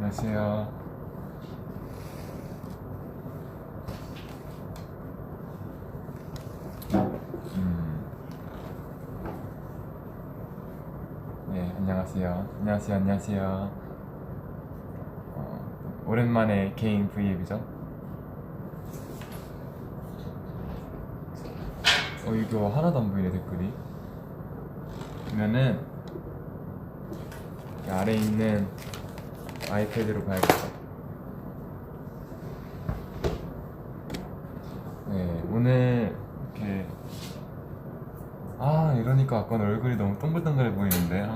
안녕하세요. 음, 네, 안녕하세요. 안녕하세요. 안녕하세요. 오랜만에 개인 브이앱이죠? 이거 하나도 안 보이네, 댓글이. 그러면은, 이 아래에 있는 아이패드로 봐야겠다. 네, 오늘, 이렇게, 이러니까 아까는 얼굴이 너무 동글동글해 보이는데,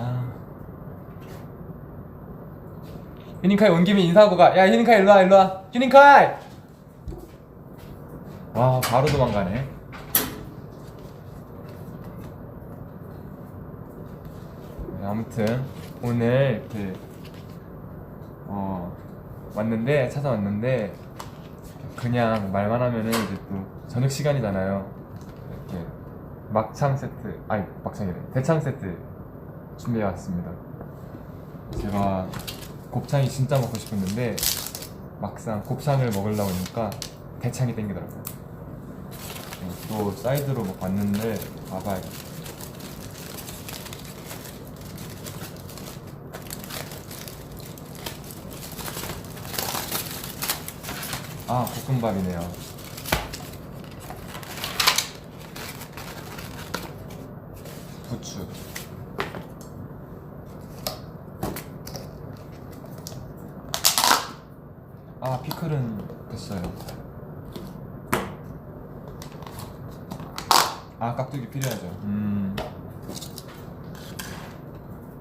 휴닝카이 온 김에 인사하고 가. 야, 휴닝카이 일로와, 일로와. 휴닝카이! 와, 바로 도망가네. 네, 아무튼, 오늘 이렇게, 왔는데, 찾아왔는데, 그냥 말만 하면은 이제 또 저녁 시간이잖아요. 이렇게 막창 세트, 아니, 막창이래. 대창 세트 준비해 왔습니다. 제가 곱창이 진짜 먹고 싶었는데 막상 곱창을 먹으려고 하니까 대창이 땡기더라고요. 또 사이드로 뭐 봤는데 봐봐야겠다. 볶음밥이네요. 부추. 피클은 됐어요. 깍두기 필요하죠.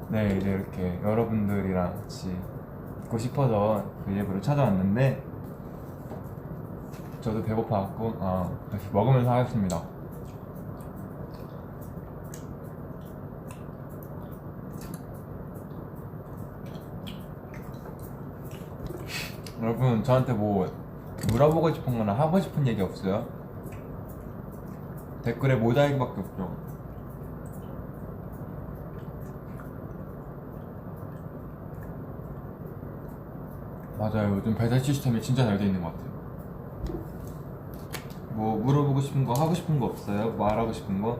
네, 이제 이렇게 여러분들이랑 같이 있고 싶어서 브이앱으로 찾아왔는데 저도 배고파갖고 먹으면서 하겠습니다. 여러분, 저한테 뭐 물어보고 싶은 거나 하고 싶은 얘기 없어요? 댓글에 모자이크밖에 없죠. 맞아요, 요즘 배달 시스템이 진짜 잘 돼 있는 것 같아요. 뭐 물어보고 싶은 거, 하고 싶은 거 없어요? 말하고 싶은 거?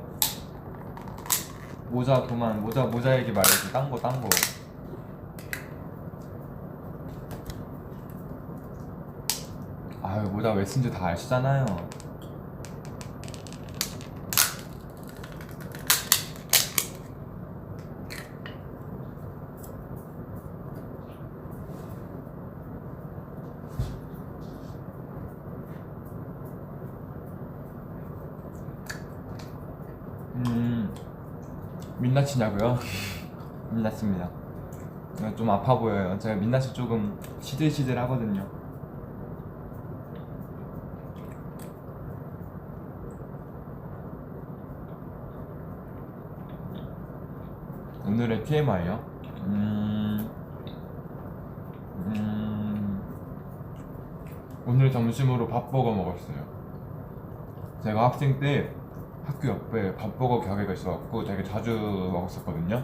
모자 그만, 모자 얘기 말고 딴 거. 모자 왜 쓴지 다 아시잖아요. 민낯이냐고요? 민낯입니다. 좀 아파 보여요. 제가 민낯이 조금 시들시들 하거든요. 오늘의 TMI요? 오늘 점심으로 밥버거 먹었어요. 제가 학생 때 학교 옆에 밥버거 가게가 있어갖고 되게 자주 먹었었거든요.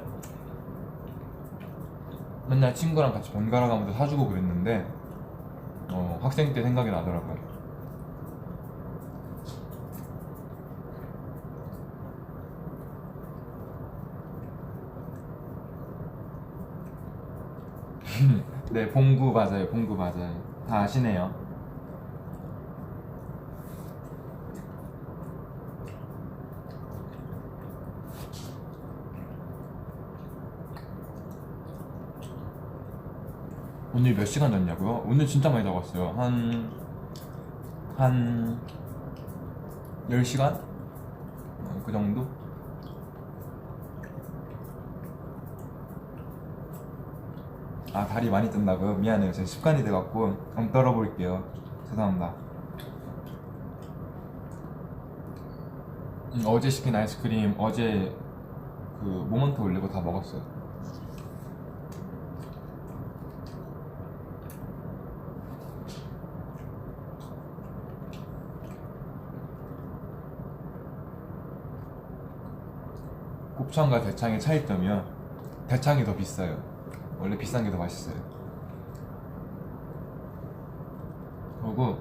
맨날 친구랑 같이 번갈아 가면서 사주고 그랬는데 학생 때 생각이 나더라고요. 네, 봉구 맞아요. 봉구 맞아요. 다 아시네요. 오늘 몇 시간 잤냐고요? 오늘 진짜 많이 자봤어요. 한 10시간? 그 정도? 다리 많이 뜬다고요? 미안해요. 제가 습관이 돼갖고 한번 떨어볼게요. 죄송합니다. 어제 시킨 아이스크림 어제 그 모먼트 올리고 다 먹었어요. 곱창과 대창의 차이점이요. 대창이 더 비싸요. 원래 비싼 게 더 맛있어요. 그리고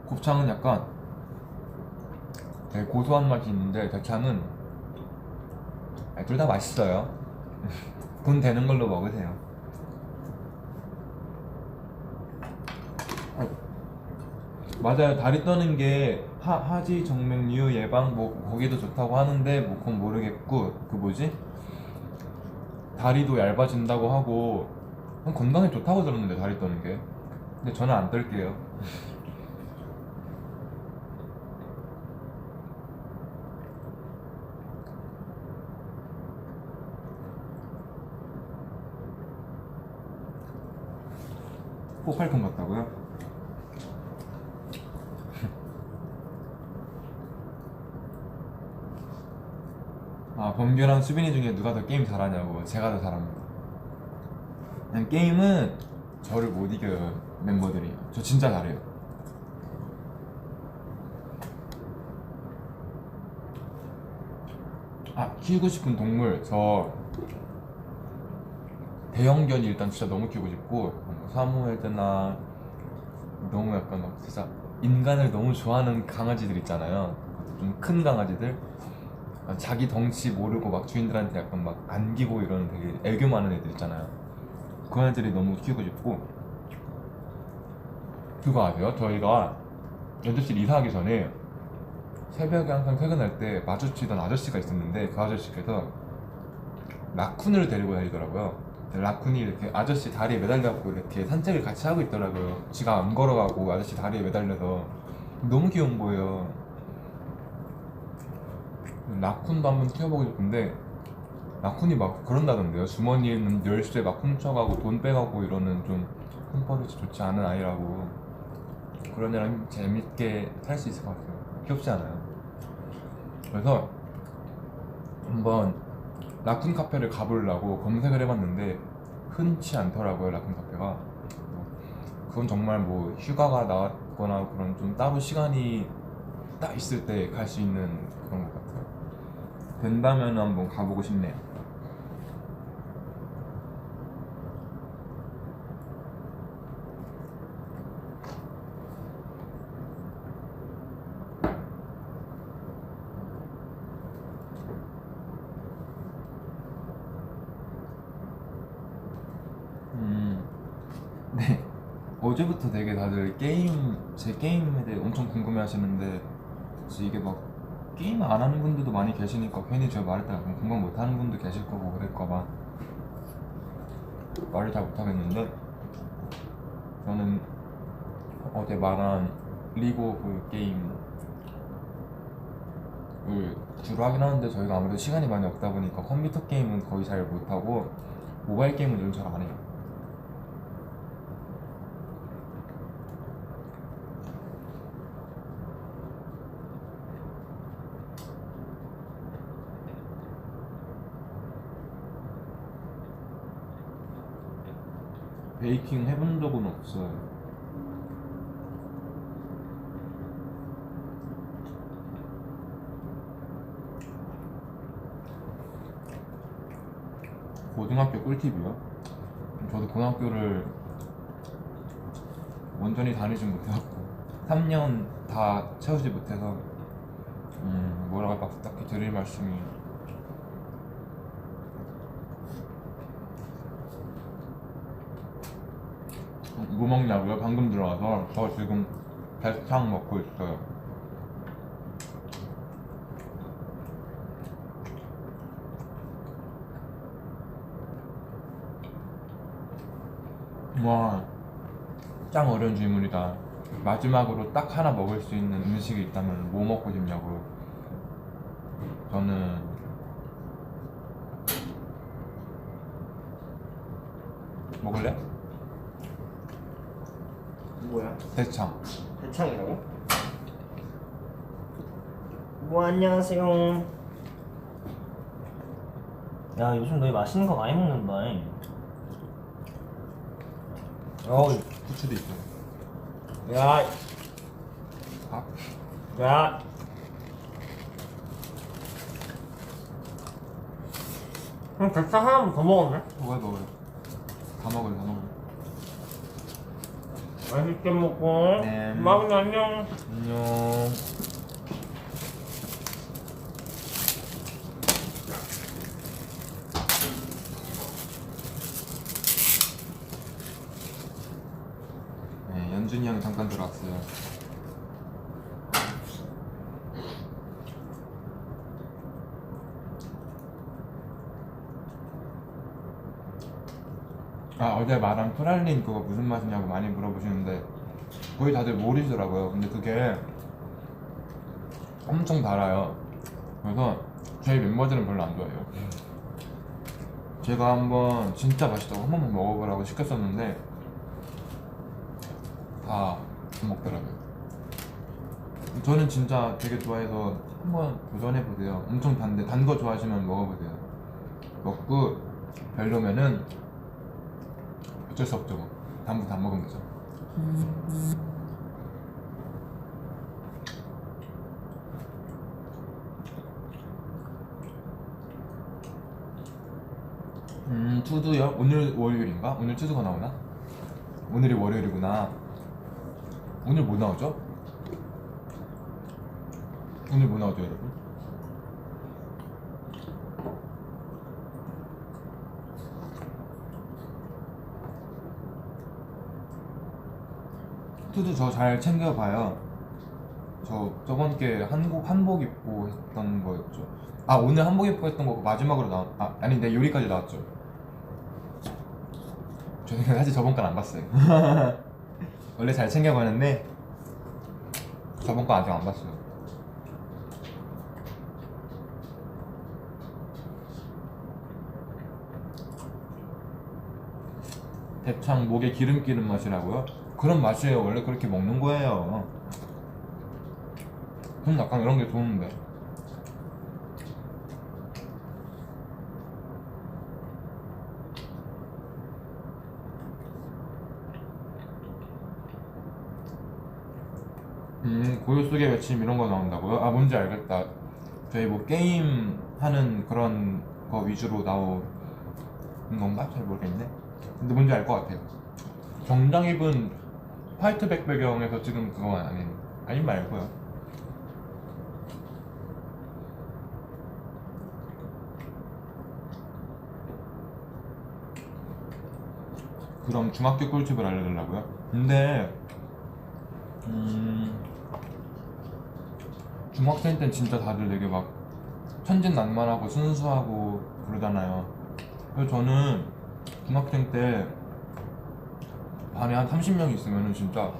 곱창은 약간 되게 고소한 맛이 있는데 대창은 둘 다 맛있어요. 군 되는 걸로 먹으세요. 맞아요. 다리 떠는 게 하지 정맥류 예방 뭐 거기도 좋다고 하는데 뭐 그건 모르겠고 그 뭐지? 다리도 얇아진다고 하고 건강에 좋다고 들었는데 다리 떠는 게. 근데 저는 안 떨게요. 폭발품 같다고요? 아, 범규랑 수빈이 중에 누가 더 게임 잘하냐고. 제가 더 잘합니다. 그냥 게임은 저를 못 이겨요, 멤버들이. 저 진짜 잘해요. 아, 키우고 싶은 동물 저 대형견이 일단 진짜 너무 키우고 싶고 사무엘드나 너무 약간 막 진짜 인간을 너무 좋아하는 강아지들 있잖아요. 좀 큰 강아지들 자기 덩치 모르고 막 주인들한테 약간 막 안기고 이러는 되게 애교 많은 애들 있잖아요. 그런 애들이 너무 키우고 싶고 그거 아세요? 저희가 연습실 이사하기 전에 새벽에 항상 퇴근할 때 마주치던 아저씨가 있었는데 그 아저씨께서 라쿤을 데리고 다니더라고요. 라쿤이 이렇게 아저씨 다리에 매달려갖고 이렇게 산책을 같이 하고 있더라고요. 지가 안 걸어가고 아저씨 다리에 매달려서 너무 귀여운 거예요. 라쿤도 한번 키워보고 싶은데 라쿤이 막 그런다던데요. 주머니에는 열쇠 막 훔쳐가고 돈 빼가고 이러는 좀 손버릇이 좋지 않은 아이라고. 그런 애랑 재밌게 살 수 있을 것 같아요. 귀엽지 않아요? 그래서 한번 라쿤 카페를 가보려고 검색을 해봤는데 흔치 않더라고요. 라쿤 카페가. 그건 정말 뭐 휴가가 나왔거나 그런 좀 따로 시간이 딱 있을 때 갈 수 있는 그런 것 같아요. 된다면 한번 가보고 싶네요. 네. 어제부터 되게 다들 제 게임에 대해 엄청 궁금해 하시는데, 혹시 이게 막, 게임 안 하는 분들도 많이 계시니까 괜히 제가 말했다가 공감 못 하는 분도 계실 거고 그럴까봐 말을 잘 못 하겠는데, 저는 어제 말한 리그 오브 게임을 주로 하긴 하는데, 저희가 아무래도 시간이 많이 없다 보니까 컴퓨터 게임은 거의 잘 못하고, 모바일 게임은 좀 잘 안 해요. 베이킹 해본 적은 없어요. 고등학교 꿀팁이요? 저도 고등학교를 온전히 다니지 못해갖고 3년 다 채우지 못해서 뭐라고 막 딱히 드릴 말씀이. 뭐 먹냐고요? 방금 들어와서 저 지금 대창 먹고 있어요. 와, 짱 어려운 질문이다. 마지막으로 딱 하나 먹을 수 있는 음식이 있다면 뭐 먹고 싶냐고요? 저는 먹을래? 뭐야? 대창. 대창이라고? 뭐 안녕하세요. 야 요즘 너희 맛있는 거 많이 먹는다. 후추도 있어요. 야, 밥? 야. 그럼 대창 하나만 더 먹었네? 먹어요. 다 먹어요. 맛있게 먹고. 네. 마흔 안녕. 안녕. 네, 연준이 형 잠깐 들어왔어요. 아, 어제 말한 프랄린 그거 무슨 맛이냐고 많이 물어보시는데 거의 다들 모르시더라고요. 근데 그게 엄청 달아요. 그래서 저희 멤버들은 별로 안 좋아해요. 제가 한번 진짜 맛있다고 한 번만 먹어보라고 시켰었는데 다 안 먹더라고요. 저는 진짜 되게 좋아해서 한번 도전해보세요. 엄청 단데 단 거 좋아하시면 먹어보세요. 먹고 별로면은 어쩔 수 없죠. 뭐. 다음부터 안 먹으면 되죠. 투두요? 오늘 월요일인가? 오늘 투두가 나오나? 오늘이 월요일이구나. 오늘 뭐 나오죠? 오늘 뭐 나오죠, 여러분? 투두 저 잘 챙겨봐요. 저 저번 게 한복 입고 했던 거였죠. 아, 오늘 한복 입고 했던 거 마지막으로 아니 내 요리까지 나왔죠. 저는 사실 저번 건 안 봤어요. 원래 잘 챙겨가는데 저번 거 아직 안 봤어요. 대창 목에 기름 끼는 맛이라고요? 그런 맛이에요. 원래 그렇게 먹는 거예요. 약간 이런 게 좋은데. 고요 속의 외침 이런 거 나온다고요? 아, 뭔지 알겠다. 저희 뭐 게임 하는 그런 거 위주로 나오는 건가? 잘 모르겠네. 근데 뭔지 알 것 같아요. 정장 입은 화이트백 배경에서 찍은 그거 아닌 말고요. 그럼 중학교 꿀팁을 알려달라고요? 근데 중학생 땐 진짜 다들 되게 막 천진난만하고 순수하고 그러잖아요. 그래서 저는 중학생 때 반에 한 30명 있으면은 진짜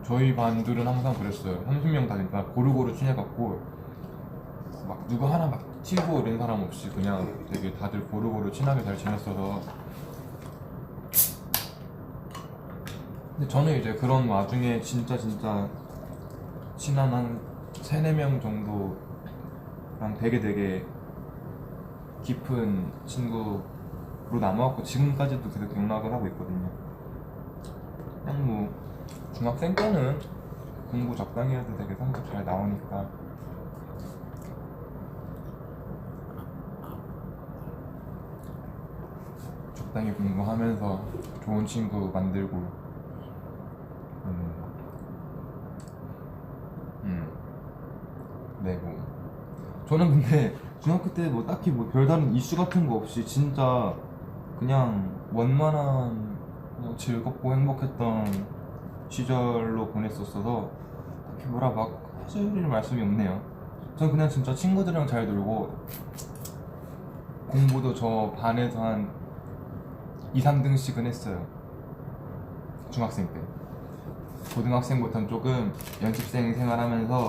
저희 반들은 항상 그랬어요. 30명 다 진짜 고루고루 친해갖고 막 누구 하나 막 튀고 이런 사람 없이 그냥 되게 다들 고루고루 친하게 잘 지냈어서. 근데 저는 이제 그런 와중에 진짜 친한 한 3, 4명 정도랑 되게 깊은 친구로 남아갖고 지금까지도 계속 연락을 하고 있거든요. 그냥 뭐 중학생 때는 공부 적당히 해도 되게 성적 잘 나오니까. 적당히 공부하면서 좋은 친구 만들고. 네, 뭐 저는 근데 중학교 때 뭐 딱히 뭐 별다른 이슈 같은 거 없이 진짜 그냥 원만한 그냥 즐겁고 행복했던 시절로 보냈었어서 딱히 뭐라 막 해줄 말씀이 없네요. 전 그냥 진짜 친구들이랑 잘 놀고 공부도 저 반에서 한 2, 3등씩은 했어요. 중학생 때. 고등학생부터는 조금 연습생 생활하면서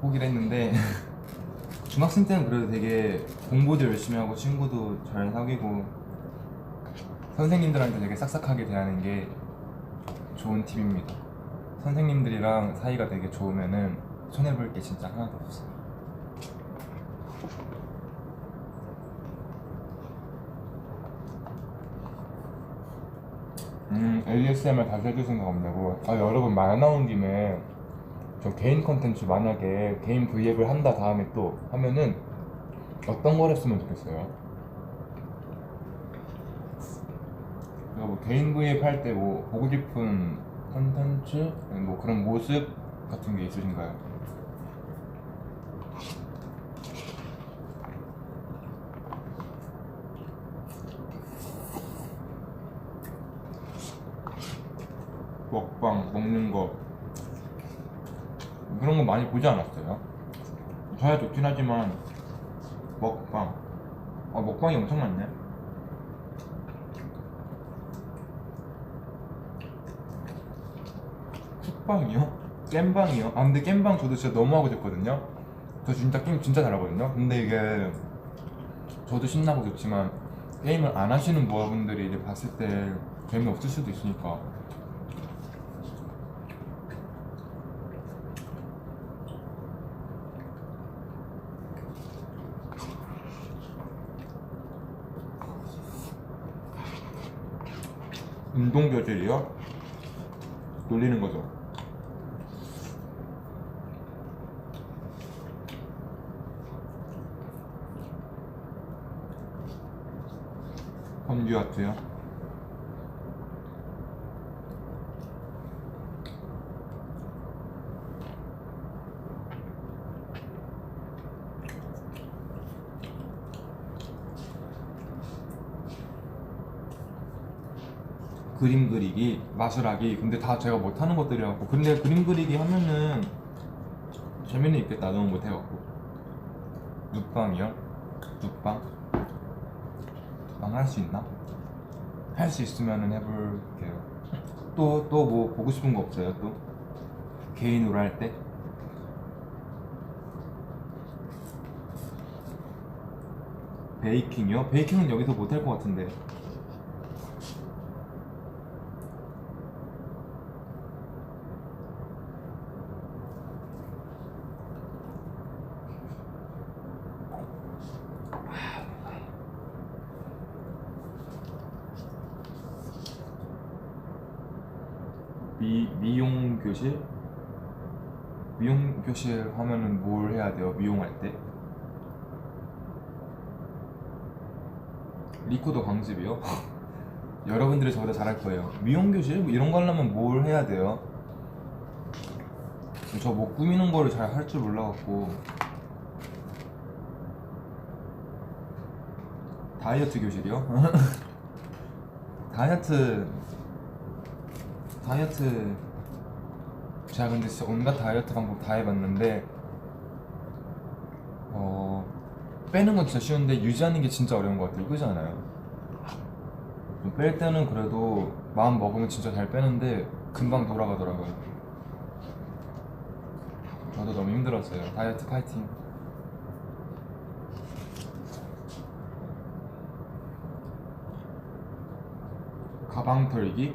포기를 했는데 중학생 때는 그래도 되게 공부도 열심히 하고 친구도 잘 사귀고 선생님들한테 되게 싹싹하게 대하는 게 좋은 팁입니다. 선생님들이랑 사이가 되게 좋으면은 손해볼 게 진짜 하나도 없어요. ASMR 다시 해줄 생각 없냐고. 아, 여러분 말 나온 김에 저 개인 컨텐츠 만약에 개인 브이앱을 한다 다음에 또 하면은 어떤 걸 했으면 좋겠어요? 뭐 개인 브이앱 할 때 뭐 보고 싶은 컨텐츠 뭐 그런 모습 같은 게 있으신가요? 먹방 먹는 거 그런 거 많이 보지 않았어요? 저야 좋긴 하지만 먹방 먹방이 엄청 많네. 쿡방이요? 겜방이요? 근데 겜방 저도 진짜 너무 하고 싶거든요. 저 진짜 게임 진짜 잘하거든요. 근데 이게 저도 신나고 좋지만 게임을 안 하시는 모아분들이 이제 봤을 때 재미없을 수도 있으니까. 운동 교실이요? 놀리는 거죠. 범규 아트요? 그림 그리기, 마술하기. 근데 다 제가 못하는 것들이라고. 근데 그림 그리기 하면은 재미는 있겠다. 너무 못해갖고. 눕방이요? 눕방? 눕방 할 수 있나? 할 수 있으면은 해볼게요. 또 뭐 보고 싶은 거 없어요? 또 개인으로 할 때? 베이킹이요? 베이킹은 여기서 못할 것 같은데. 미용 교실? 미용 교실 하면은 뭘 해야 돼요? 미용할 때? 리코더 강습이요? 여러분들이 저보다 잘할 거예요. 미용 교실? 뭐 이런 거 하려면 뭘 해야 돼요? 저 뭐 꾸미는 거를 잘 할 줄 몰라갖고. 다이어트 교실이요? 다이어트 제가 근데 진짜 온갖 다이어트 방법 다 해봤는데 빼는 건 진짜 쉬운데 유지하는 게 진짜 어려운 것 같아요. 그렇지 않아요? 좀 뺄 때는 그래도 마음 먹으면 진짜 잘 빼는데 금방 돌아가더라고요. 저도 너무 힘들었어요. 다이어트 파이팅. 가방 털기?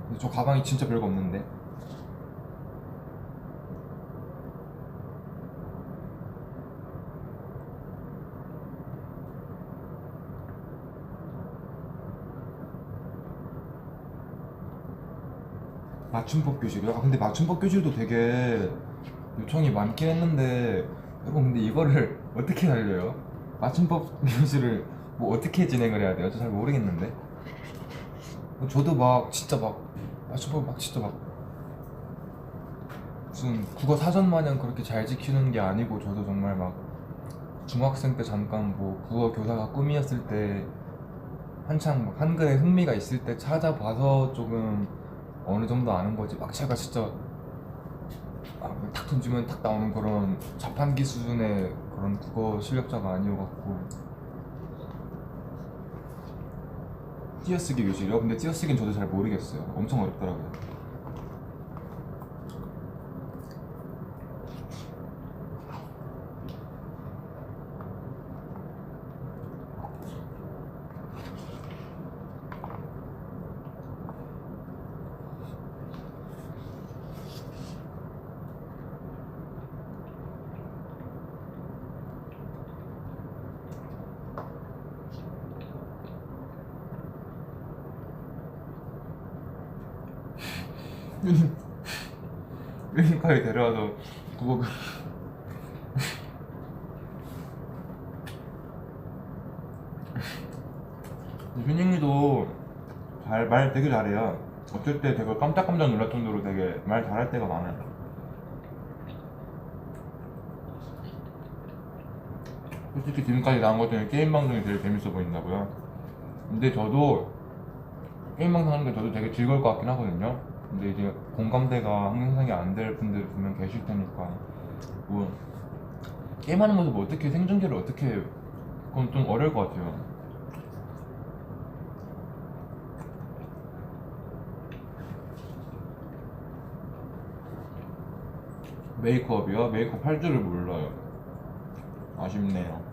근데 저 가방이 진짜 별거 없는데. 맞춤법 교실이요? 근데 맞춤법 교실도 되게 요청이 많긴 했는데 여러분 근데 이거를 어떻게 알려요? 맞춤법 교실을 뭐 어떻게 진행을 해야 돼요? 저 잘 모르겠는데. 저도 막 진짜 막 맞춤법 막 진짜 막 무슨 국어 사전 마냥 그렇게 잘 지키는 게 아니고 저도 정말 막 중학생 때 잠깐 뭐 국어 교사가 꿈이었을 때 한창 막 한글에 흥미가 있을 때 찾아봐서 조금 어느 정도 아는 거지. 막 제가 진짜 탁 던지면 탁 나오는 그런 자판기 수준의 그런 국어 실력자가 아니어갖고. 띄어쓰기 교실이요? 근데 띄어쓰기는 저도 잘 모르겠어요. 엄청 어렵더라고요. 유니카에 데려와서 국어 휴닝이도 말 되게 잘해요. 어쩔 때 되게 깜짝깜짝 놀랄 정도로 되게 말 잘할 때가 많아요. 솔직히 지금까지 나온 것 중에 게임 방송이 제일 재밌어 보인다고요. 근데 저도 게임 방송 하는 게 저도 되게 즐거울 것 같긴 하거든요. 근데 이제 공감대가 형성이 안 될 분들 분명 계실 테니까 뭐 게임하는 모습 어떻게 생중계를 어떻게 그건 좀 어려울 것 같아요. 메이크업이요? 메이크업 할 줄을 몰라요. 아쉽네요.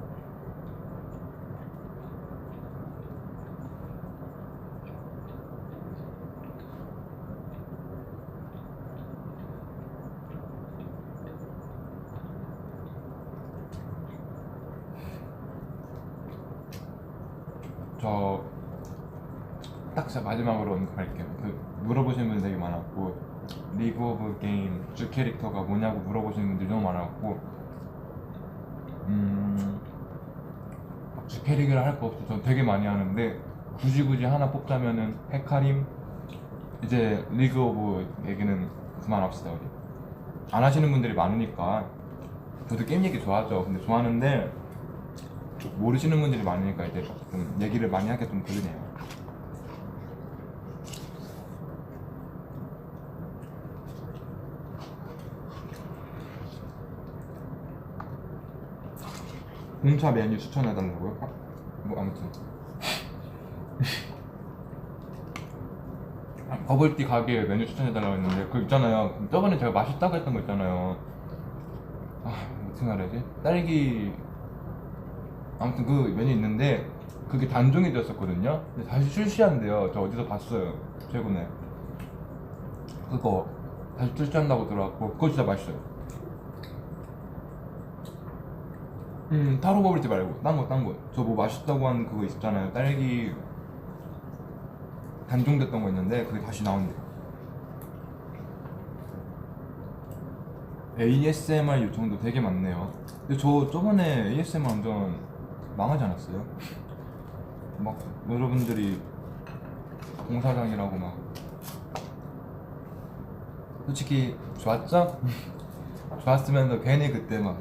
저 딱 마지막으로 언급할게요. 물어보시는 분들 되게 많았고 리그 오브 게임 주 캐릭터가 뭐냐고 물어보시는 분들이 너무 많았고 주 캐릭을 할 거 없어. 저 되게 많이 하는데 굳이 하나 뽑자면은 헤카림. 이제 리그 오브 얘기는 그만합시다 우리. 안 하시는 분들이 많으니까. 저도 게임 얘기 좋아하죠. 근데 좋아하는데 모르시는 분들이 많으니까 이제 좀 얘기를 많이 하기 좀 그러네요. 공차 메뉴 추천해달라고요? 뭐 아무튼 버블티 가게 메뉴 추천해달라고 했는데 그 있잖아요. 저번에 제가 맛있다고 했던 거 있잖아요. 무슨 말이지? 딸기 아무튼 그 메뉴 있는데 그게 단종이 되었었거든요. 근데 다시 출시한대요. 저 어디서 봤어요 최근에. 그거 다시 출시한다고 들어왔고 그거 진짜 맛있어요. 타로 버블티 말고 딴거 저 뭐 맛있다고 한 그거 있잖아요. 딸기 단종됐던 거 있는데 그게 다시 나온대요. ASMR 요청도 되게 많네요. 근데 저 저번에 ASMR 완전 망하지 않았어요? 막 여러분들이 공사장이라고 막 솔직히 좋았죠? 좋았으면서 괜히 그때 막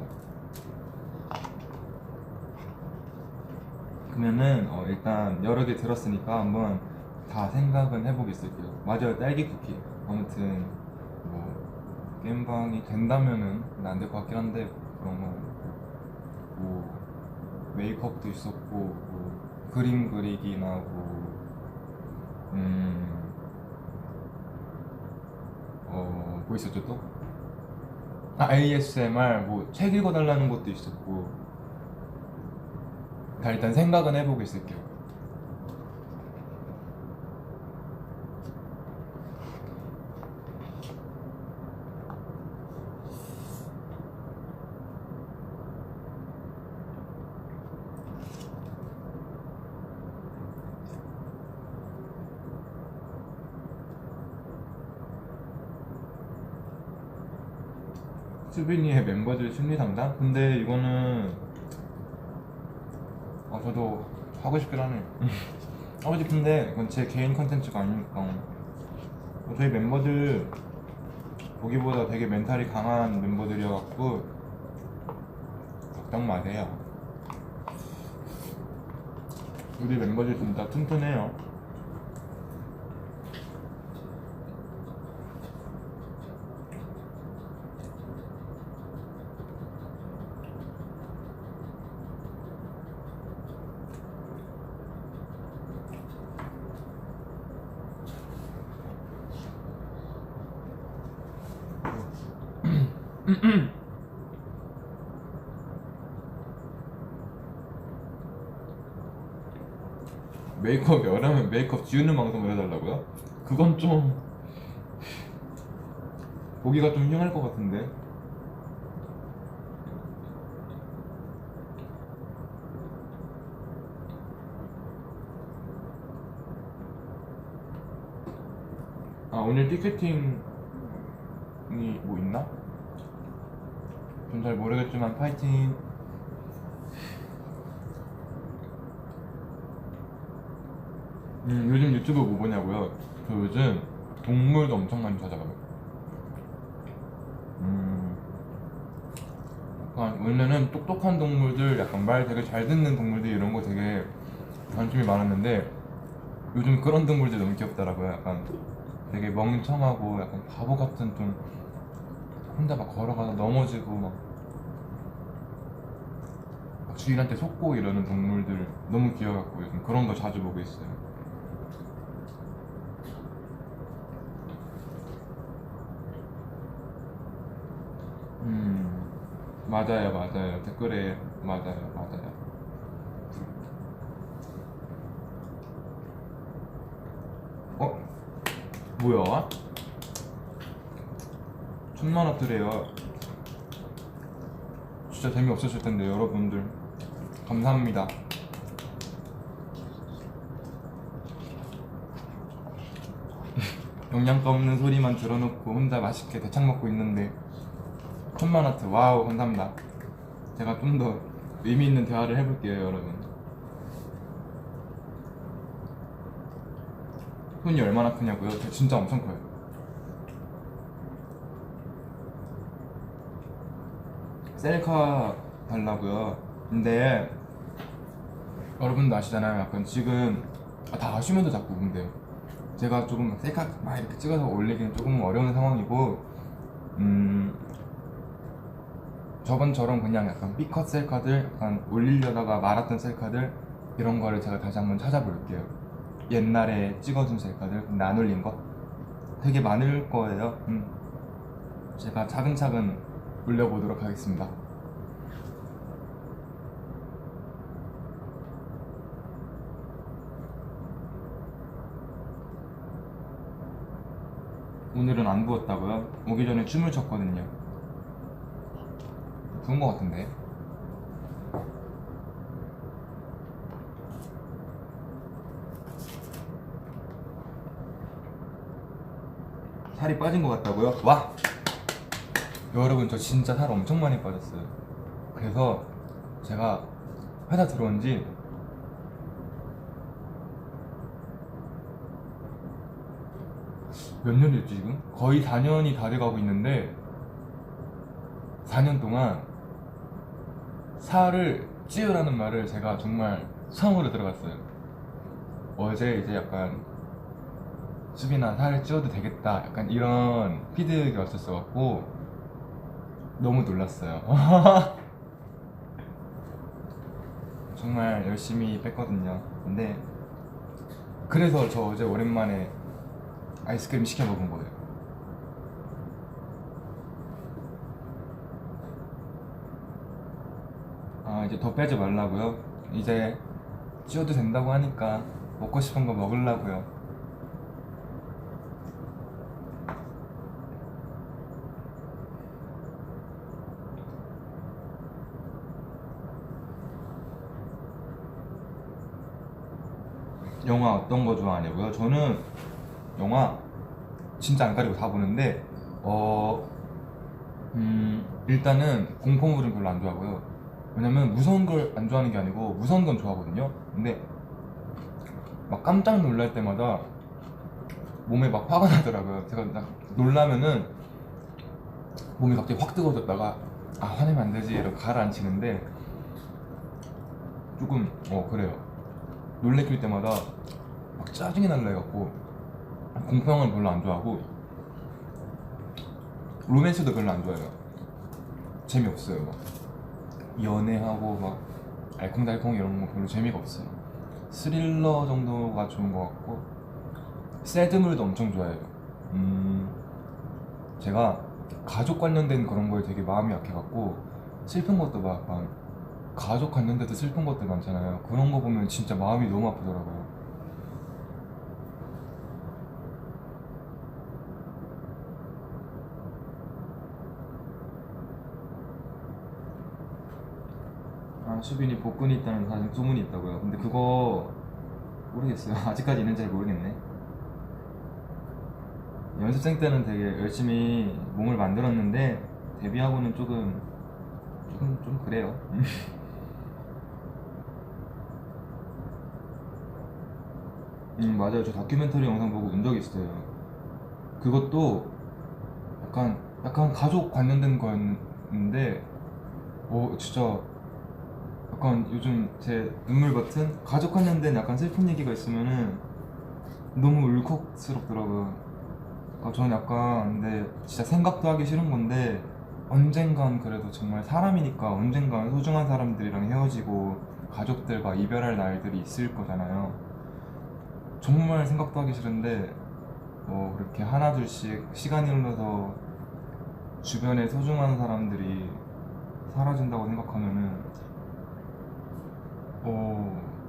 그러면은 일단 여러 개 들었으니까 한번 다 생각은 해보겠을게요. 맞아요, 딸기 쿠키. 아무튼 뭐 게임방이 된다면은 안 될 것 같긴 한데 그런 거뭐 메이크업도 있었고 뭐 그림 그리기나 뭐 있었죠 또? ASMR 뭐 책 읽어달라는 것도 있었고. 다 일단 생각은 해보고 있을게요. 수빈이의 멤버들 심리 상담? 근데 이거는 저도 하고 싶긴 하네요. 하고 싶은데 이건 제 개인 컨텐츠가 아니니까. 저희 멤버들 보기보다 되게 멘탈이 강한 멤버들이어갖고 걱정 마세요. 우리 멤버들 진짜 튼튼해요. 메이크업 여름에 메이크업 지우는 방송을 해달라고요? 그건 좀 보기가 좀 흉할 것 같은데. 오늘 티켓팅이 뭐 있나? 좀 잘 모르겠지만 파이팅. 요즘 유튜브 뭐 보냐고요? 저 요즘 동물도 엄청 많이 찾아봐요. 약간 원래는 똑똑한 동물들, 약간 말 되게 잘 듣는 동물들 이런 거 되게 관심이 많았는데 요즘 그런 동물들 너무 귀엽더라고요. 약간 되게 멍청하고 약간 바보 같은 좀 혼자 막 걸어가다 넘어지고 막 주인한테 속고 이러는 동물들 너무 귀여워갖고 요즘 그런 거 자주 보고 있어요. 맞아요, 맞아요. 댓글에 맞아요, 맞아요. 어? 뭐야? 천만 원트래요. 진짜 재미없으실 텐데 여러분들 감사합니다. 영양가 없는 소리만 들어놓고 혼자 맛있게 대창 먹고 있는데 천만 원트 와우 감사합니다. 제가 좀 더 의미 있는 대화를 해볼게요 여러분. 손이 얼마나 크냐고요? 저 진짜 엄청 커요. 셀카 달라고요. 근데 여러분도 아시잖아요. 약간 지금 다 아시면서 자꾸 근데 제가 조금 셀카 막 이렇게 찍어서 올리기는 조금 어려운 상황이고 저번처럼 그냥 약간 B컷 셀카들 약간 올리려다가 말았던 셀카들 이런 거를 제가 다시 한번 찾아볼게요. 옛날에 찍어둔 셀카들 근데 안 올린 거 되게 많을 거예요. 제가 차근차근 올려보도록 하겠습니다. 오늘은 안 부었다고요? 오기 전에 춤을 췄거든요. 부은 거 같은데. 살이 빠진 거 같다고요? 와! 여러분 저 진짜 살 엄청 많이 빠졌어요. 그래서 제가 회사 들어온 지 몇 년이 됐지 지금? 거의 4년이 다 돼가고 있는데 4년 동안 살을 찌우라는 말을 제가 정말 처음으로 들어갔어요. 어제 이제 약간 수빈아 살을 찌워도 되겠다 약간 이런 피드백이 왔었어갖고 너무 놀랐어요. 정말 열심히 뺐거든요. 근데 그래서 저 어제 오랜만에 아이스크림 시켜 먹은 거예요. 아 이제 더 빼지 말라고요? 이제 찌워도 된다고 하니까 먹고 싶은 거 먹으려고요. 영화 어떤 거 좋아하냐고요? 저는 영화 진짜 안 가리고 다 보는데 일단은 공포물은 별로 안 좋아하고요. 왜냐면 무서운 걸 안 좋아하는 게 아니고 무서운 건 좋아하거든요. 근데 막 깜짝 놀랄 때마다 몸에 막 화가 나더라고요. 제가 막 놀라면은 몸이 갑자기 확 뜨거워졌다가 아 화내면 안 되지 이러고 가라앉히는데 조금 그래요. 놀래킬 때마다 막 짜증이 날라 해갖고 공포 영화는 별로 안 좋아하고 로맨스도 별로 안 좋아해요. 재미없어요. 막 연애하고 막 알콩달콩 이런 거 별로 재미가 없어요. 스릴러 정도가 좋은 것 같고 새드물도 엄청 좋아해요. 제가 가족 관련된 그런 거에 되게 마음이 약해갖고 슬픈 것도 막 약간 가족 관련돼도 슬픈 것들 많잖아요. 그런 거 보면 진짜 마음이 너무 아프더라고요. 아 수빈이 복근이 있다는 사실 소문이 있다고요. 근데 그거 모르겠어요. 아직까지 있는지 잘 모르겠네. 연습생 때는 되게 열심히 몸을 만들었는데 데뷔하고는 조금 좀 그래요. 맞아요. 저 다큐멘터리 영상 보고 운 적이 있어요. 그것도 약간 가족 관련된 거였는데, 진짜 약간 요즘 제 눈물 버튼 가족 관련된 약간 슬픈 얘기가 있으면은 너무 울컥스럽더라고요. 저는 약간 근데 진짜 생각도 하기 싫은 건데, 언젠간 그래도 정말 사람이니까 언젠간 소중한 사람들이랑 헤어지고 가족들과 이별할 날들이 있을 거잖아요. 정말 생각도 하기 싫은데 그렇게 하나둘씩 시간이 흘러서 주변에 소중한 사람들이 사라진다고 생각하면은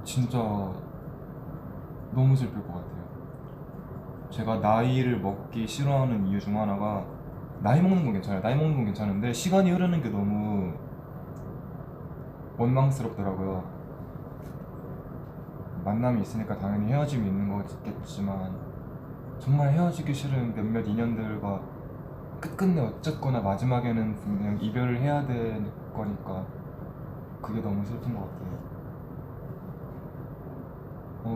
진짜 너무 슬플 것 같아요. 제가 나이를 먹기 싫어하는 이유 중 하나가, 나이 먹는 건 괜찮아요. 나이 먹는 건 괜찮은데 시간이 흐르는 게 너무 원망스럽더라고요. 만남이 있으니까 당연히 헤어짐이 있는 거겠지만, 정말 헤어지기 싫은 몇몇 인연들과 끝끝내 어쨌거나 마지막에는 분명 이별을 해야 될 거니까 그게 너무 슬픈 것 같아요.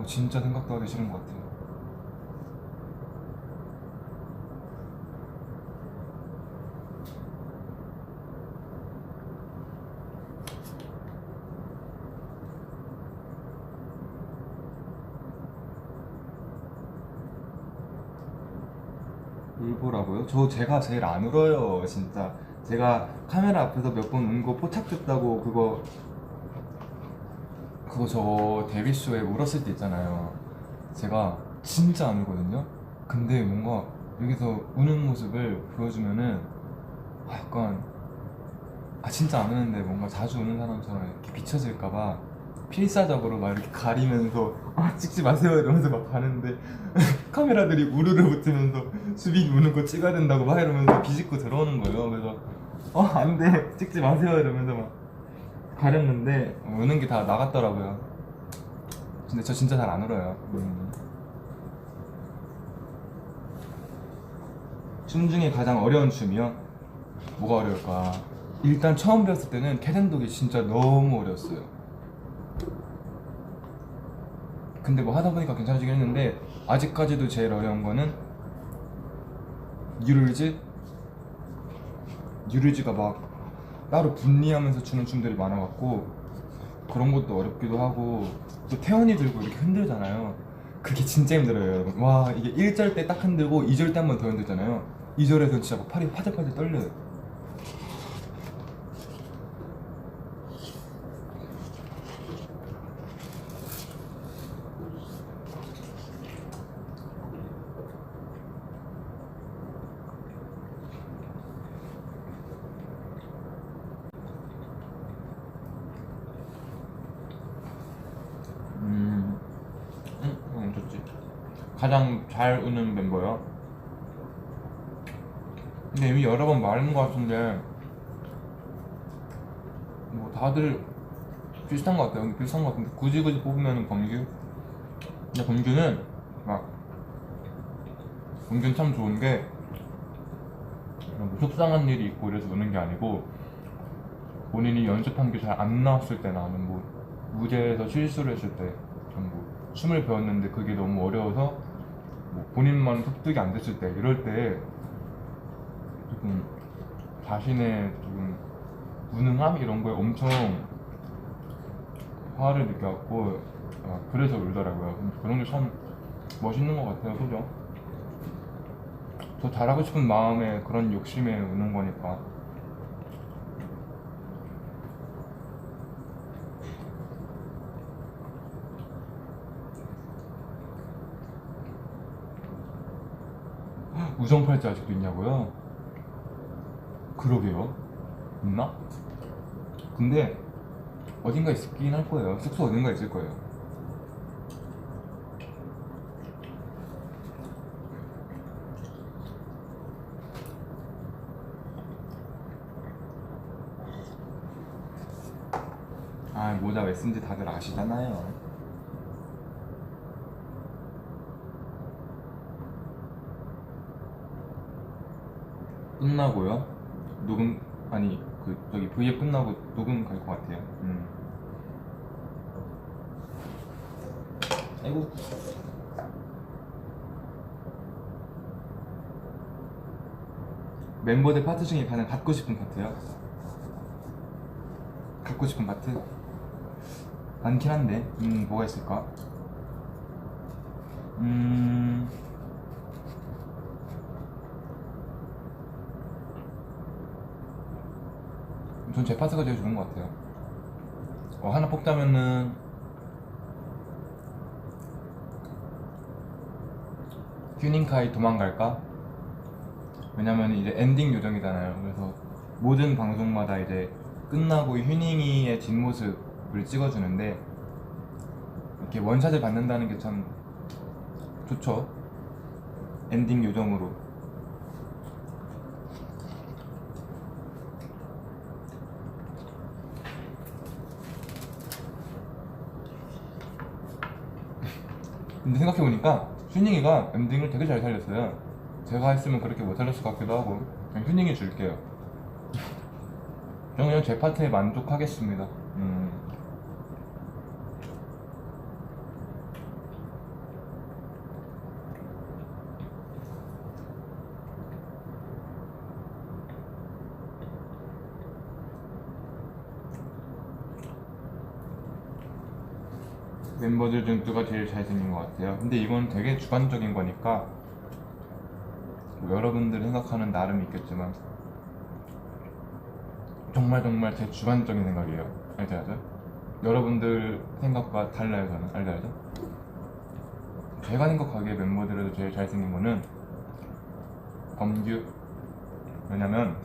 진짜 생각도 하기 싫은 것 같아요. 울보라고요? 제가 제일 안 울어요, 진짜. 제가 카메라 앞에서 몇 번 운 거 포착됐다고, 그거 저 데뷔쇼에 울었을 때 있잖아요. 제가 진짜 안 울거든요. 근데 뭔가 여기서 우는 모습을 보여주면은 약간 진짜 안 우는데 뭔가 자주 우는 사람처럼 이렇게 비춰질까봐 필사적으로 막 이렇게 가리면서 찍지 마세요 이러면서 막 가는데 카메라들이 우르르 붙으면서 수빈이 우는 거 찍어야 된다고 막 이러면서 비집고 들어오는 거예요. 그래서 안 돼, 찍지 마세요 이러면서 막 가렸는데 우는 게 다 나갔더라고요. 근데 저 진짜 잘 안 울어요. 춤 중에 가장 어려운 춤이요? 뭐가 어려울까? 일단 처음 배웠을 때는 캐덴독이 진짜 너무 어려웠어요. 근데 뭐 하다 보니까 괜찮아지긴 했는데, 아직까지도 제일 어려운 거는 뉴르지가 막 따로 분리하면서 추는 춤들이 많아갖고 그런 것도 어렵기도 하고, 또 태연이 들고 이렇게 흔들잖아요. 그게 진짜 힘들어요, 여러분. 와, 이게 1절 때 딱 흔들고 2절 때 한 번 더 흔들잖아요. 2절에서 진짜 막 팔이 파들파들 떨려요. 좋지. 가장 잘 우는 멤버요? 근데 이미 여러 번 말한 것 같은데, 뭐 다들 비슷한 것 같아요. 비슷한 것 같은데 굳이 뽑으면은 범규? 근데 범규는 참 좋은 게, 뭐 속상한 일이 있고 이래서 우는 게 아니고, 본인이 연습한 게 잘 안 나왔을 때나 아니면 뭐 무대에서 실수를 했을 때, 뭐 춤을 배웠는데 그게 너무 어려워서 뭐 본인만 습득이 안 됐을 때, 이럴 때 조금 자신의 조금 무능함 이런 거에 엄청 화를 느껴갖고 그래서 울더라고요. 그런 게 참 멋있는 것 같아요, 그죠? 더 잘하고 싶은 마음에, 그런 욕심에 우는 거니까. 우정팔자 아직도 있냐고요? 그러게요. 있나? 근데 어딘가 있긴 할 거예요. 숙소 어딘가 있을 거예요. 모자 왜 쓴지 다들 아시잖아요. 끝나고요? 녹음, 저기 V앱 끝나고 녹음 갈 것 같아요. 아이고. 멤버들 파트 중에 가장 갖고 싶은 파트요? 갖고 싶은 파트? 많긴 한데 뭐가 있을까? 전 제 파트가 제일 좋은 것 같아요. 하나 뽑자면은 휴닝카이 도망갈까? 왜냐면 이제 엔딩 요정이잖아요. 그래서 모든 방송마다 이제 끝나고 휴닝이의 뒷모습을 찍어주는데 이렇게 원샷을 받는다는 게 참 좋죠. 엔딩 요정으로. 근데 생각해보니까 휴닝이가 엔딩을 되게 잘 살렸어요. 제가 했으면 그렇게 못 살렸을 것 같기도 하고. 그냥 휴닝이 줄게요. 저는 그냥 제 파트에 만족하겠습니다. 멤버들 중 누가 제일 잘생긴 것 같아요? 근데 이건 되게 주관적인 거니까 뭐 여러분들 생각하는 나름이 있겠지만 정말 제 주관적인 생각이에요. 알죠? 여러분들 생각과 달라요. 저는 알죠? 제가 생각하기에 멤버들에서 제일 잘생긴 거는 범규. 왜냐면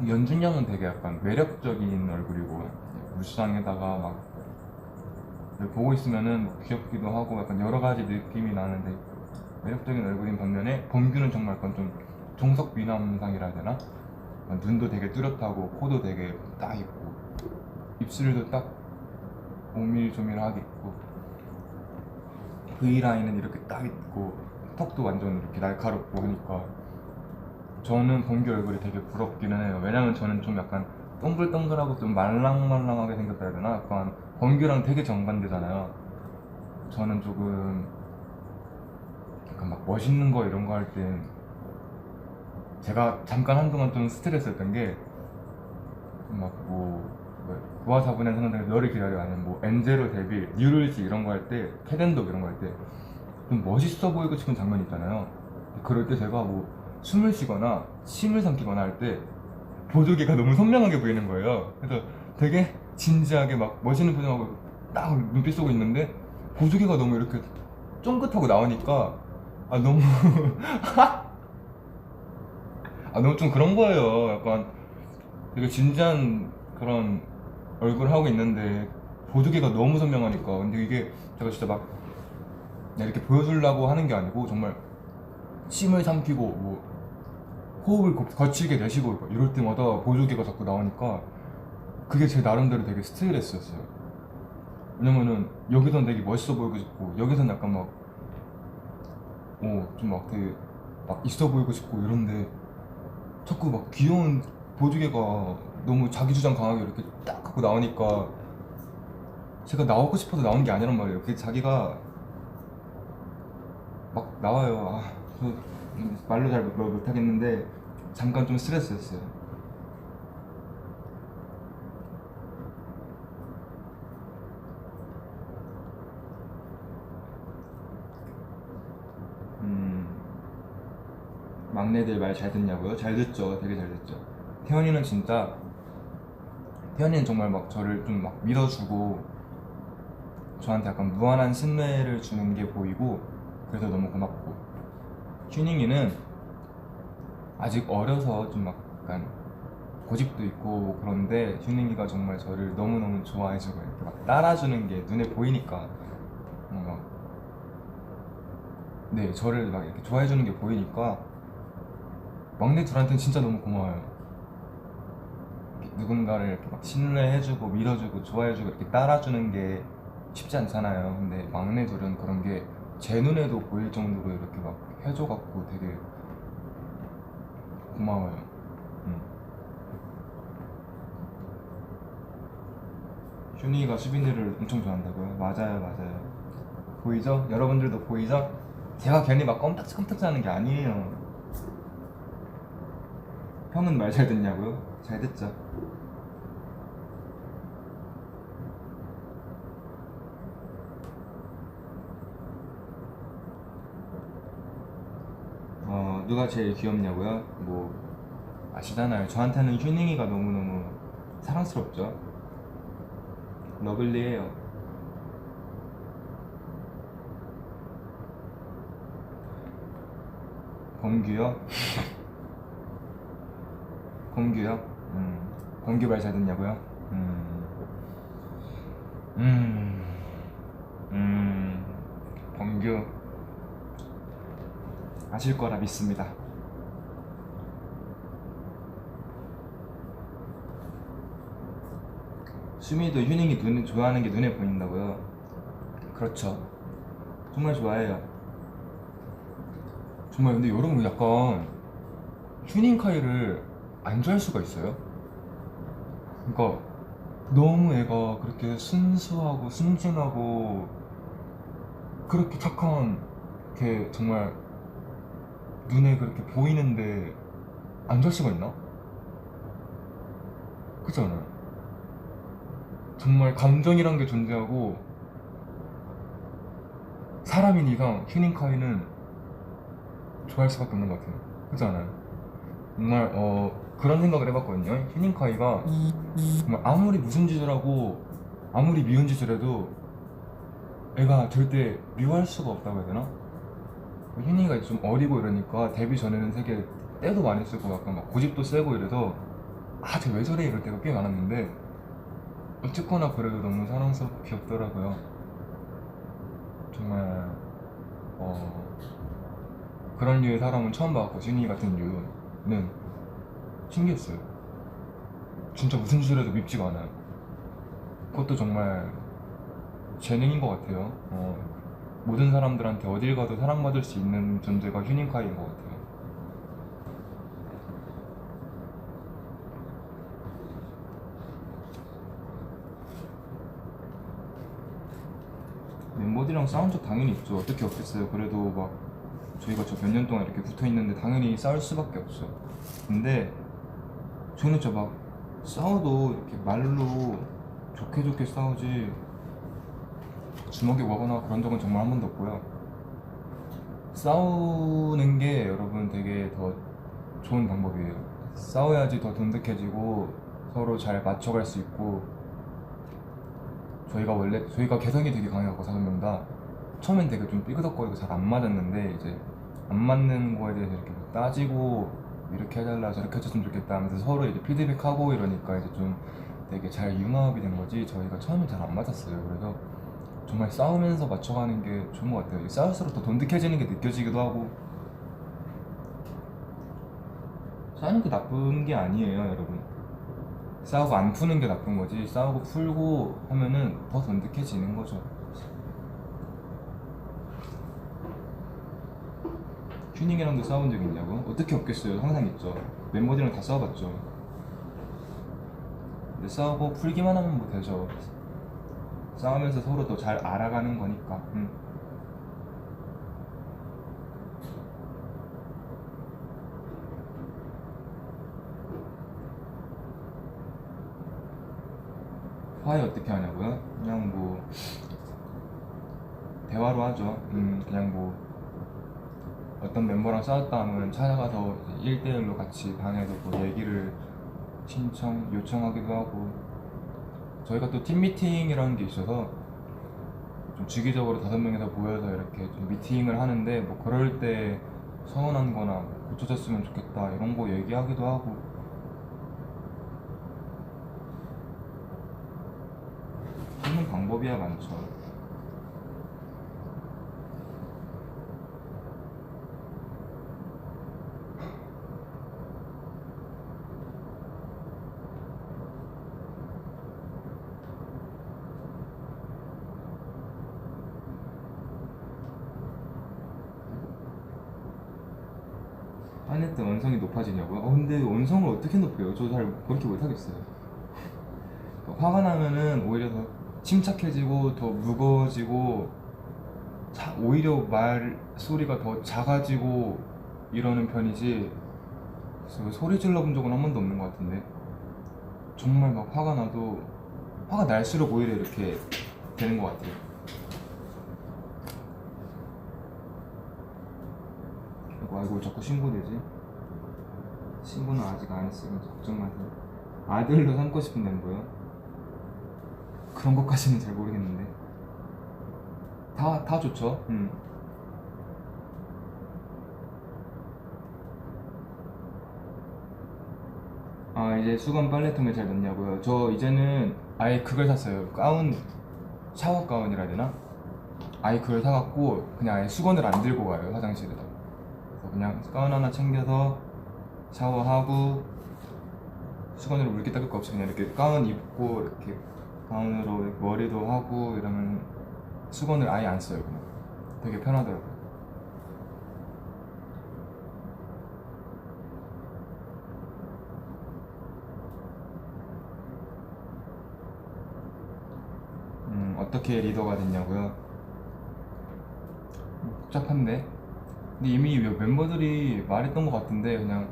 연준이 형은 되게 약간 매력적인 얼굴이고 무쌍에다가 막 보고 있으면은 귀엽기도 하고 약간 여러 가지 느낌이 나는데 매력적인 얼굴인 반면에 범규는 정말 약간 좀 종석 미남상이라 해야 되나? 눈도 되게 뚜렷하고 코도 되게 딱 있고 입술도 딱 오밀조밀하게 있고 V라인은 이렇게 딱 있고 턱도 완전 이렇게 날카롭고 하니까 저는 범규 얼굴이 되게 부럽기는 해요. 왜냐면 저는 좀 약간 동글동글하고 좀 말랑말랑하게 생겼다 해야 되나? 약간 범규랑 되게 정반대잖아요. 저는 조금 약간 막 멋있는 거 이런 거 할 땐 제가 잠깐 한동안 좀 스트레스였던 게 막 구화 4분의 사람들 너를 기다려 아니면 뭐 엔제로 데뷔, 뉴룰지 이런 거 할 때 캐덴독 이런 거 할 때 좀 멋있어 보이고 싶은 장면이 있잖아요. 그럴 때 제가 뭐 숨을 쉬거나 침을 삼키거나 할 때 보조개가 너무 선명하게 보이는 거예요. 그래서 되게 진지하게 막 멋있는 표정하고 딱 눈빛 쏘고 있는데 보조개가 너무 이렇게 쫑긋하고 나오니까 너무 너무 좀 그런 거예요. 약간 되게 진지한 그런 얼굴 하고 있는데 보조개가 너무 선명하니까. 근데 이게 제가 진짜 막 그냥 이렇게 보여주려고 하는 게 아니고 정말 침을 삼키고 뭐 호흡을 거칠게 내쉬고 이럴 때마다 보조개가 자꾸 나오니까 그게 제 나름대로 되게 스트레스였어요. 왜냐면은 여기선 되게 멋있어 보이고 싶고 여기선 약간 막 좀 막 되게 막 있어 보이고 싶고 이런데 자꾸 막 귀여운 보조개가 너무 자기 주장 강하게 이렇게 딱 하고 나오니까 제가 나오고 싶어서 나온 게 아니란 말이에요. 그게 자기가 막 나와요. 저 말로 잘 못하겠는데 잠깐 좀 스트레스였어요. 막내들 말 잘 듣냐고요? 잘 듣죠. 되게 잘 듣죠. 태연이는 진짜 태연이는 정말 막 저를 좀 막 믿어주고 저한테 약간 무한한 신뢰를 주는 게 보이고 그래서 너무 고맙고 휴닝이는 아직 어려서 좀 막 약간 고집도 있고 그런데 휴닝이가 정말 저를 너무너무 좋아해주고 이렇게 막 따라주는 게 눈에 보이니까 뭔가 네 저를 막 이렇게 좋아해주는 게 보이니까 막내 둘한테는 진짜 너무 고마워요. 누군가를 이렇게 막 신뢰해주고 믿어주고 좋아해주고 이렇게 따라주는 게 쉽지 않잖아요. 근데 막내 둘은 그런 게 제 눈에도 보일 정도로 이렇게 막 해줘갖고 되게 고마워요. 휴니가 수빈이를 엄청 좋아한다고요? 맞아요. 보이죠? 여러분들도 보이죠? 제가 괜히 막 껌딱지껌딱지 하는 게 아니에요. 형은 말 잘 듣냐고요? 잘 듣죠. 누가 제일 귀엽냐고요? 뭐 아시잖아요. 저한테는 휴닝이가 너무너무 사랑스럽죠. 러블리해요. 범규요? 범규요? 범규 말 잘 듣냐고요? 음, 범규 아실 거라 믿습니다. 수미도 휴닝이 좋아하는 게 눈에 보인다고요? 그렇죠. 정말 좋아해요. 정말 근데 여러분 약간 휴닝카이를 안 좋아할 수가 있어요? 그러니까 너무 애가 그렇게 순수하고 순진하고 그렇게 착한 게 정말 눈에 그렇게 보이는데 안 좋아할 수가 있나? 그렇지 않아요? 정말 감정이란 게 존재하고 사람인 이상 휴닝카이는 좋아할 수밖에 없는 것 같아요. 그렇지 않아요? 정말 그런 생각을 해봤거든요. 휴닝카이가 정말 아무리 무슨 짓을 하고 아무리 미운 짓을 해도 애가 절대 미워할 수가 없다고 해야 되나? 휴닝이가 좀 어리고 이러니까 데뷔 전에는 되게 때도 많이 쓰고 약간 막 고집도 세고 이래서 쟤 왜 저래 이럴 때가 꽤 많았는데 어쨌거나 그래도 너무 사랑스럽고 귀엽더라고요. 정말 그런 류의 사람은 처음 봤고 휴닝이 같은 류는 신기했어요. 진짜 무슨 짓을 해도 밉지가 않아요. 그것도 정말 재능인 것 같아요. 모든 사람들한테 어딜 가도 사랑받을 수 있는 존재가 휴닝카이인 것 같아요. 멤버들이랑 싸운 적 당연히 있죠. 어떻게 없겠어요. 그래도 막 저희가 저 몇 년 동안 이렇게 붙어 있는데 당연히 싸울 수밖에 없죠. 근데 저는 진짜 막 싸워도 이렇게 말로 좋게 좋게 싸우지 주먹이 오거나 그런 적은 정말 한 번도 없고요. 싸우는 게 여러분 되게 더 좋은 방법이에요. 싸워야지 더 돈독해지고 서로 잘 맞춰갈 수 있고 저희가 개성이 되게 강해갖고 5명 다 처음엔 되게 좀 삐그덕거리고 잘 안 맞았는데 이제 안 맞는 거에 대해서 이렇게 뭐 따지고 이렇게 해달라 저렇게 해줬으면 좋겠다 하면서 서로 이제 피드백하고 이러니까 이제 좀 되게 잘 융합이 된 거지. 저희가 처음엔 잘 안 맞았어요. 그래서 정말 싸우면서 맞춰가는 게 좋은 것 같아요. 싸울수록 더 돈독해지는 게 느껴지기도 하고. 싸우는 게 나쁜 게 아니에요, 여러분. 싸우고 안 푸는 게 나쁜 거지. 싸우고 풀고 하면은 더 돈독해지는 거죠. 휴닝이랑도 싸운 적 있냐고? 어떻게 없겠어요? 항상 있죠. 멤버들이랑 다 싸워봤죠. 근데 싸우고 풀기만 하면 뭐 되죠. 싸우면서 서로 더 잘 알아가는 거니까. 화해 어떻게 하냐고요? 그냥 뭐 대화로 하죠. 그냥 뭐 어떤 멤버랑 싸웠다 하면 찾아가서 1대1로 같이 방에서 뭐 얘기를 요청하기도 하고. 저희가 또 팀 미팅이라는 게 있어서 좀 주기적으로 5명이서 모여서 이렇게 좀 미팅을 하는데 뭐 그럴 때 서운한 거나 뭐 고쳐졌으면 좋겠다 이런 거 얘기하기도 하고. 하는 방법이야 많죠. 화낼 때 원성이 높아지냐고요? 근데 원성을 어떻게 높여요? 저 잘 그렇게 못하겠어요. 화가 나면은 오히려 더 침착해지고 더 무거워지고 오히려 말 소리가 더 작아지고 이러는 편이지 그래서 소리 질러 본 적은 한 번도 없는 것 같은데 정말 막 화가 나도 화가 날수록 오히려 이렇게 되는 것 같아요. 아이고 자꾸 신고되지? 신고는 아직 안 했으면 걱정 마세요. 아들로 삼고 싶은 멤버요? 그런 것까지는 잘 모르겠는데 다 좋죠. 아 이제 수건 빨래통에 잘 넣냐고요? 저 이제는 아예 그걸 샀어요. 가운, 샤워 가운이라 해야 되나? 아예 그걸 사갖고 그냥 아예 수건을 안 들고 가요 화장실에다. 그래서 그냥 가운 하나 챙겨서 샤워하고 수건으로 물기 닦을 거 없이 그냥 이렇게 가운 입고 이렇게 가운으로 이렇게 머리도 하고 이러면 수건을 아예 안 써요. 그냥 되게 편하더라고요. 어떻게 리더가 됐냐고요? 복잡한데? 근데 이미 멤버들이 말했던 것 같은데 그냥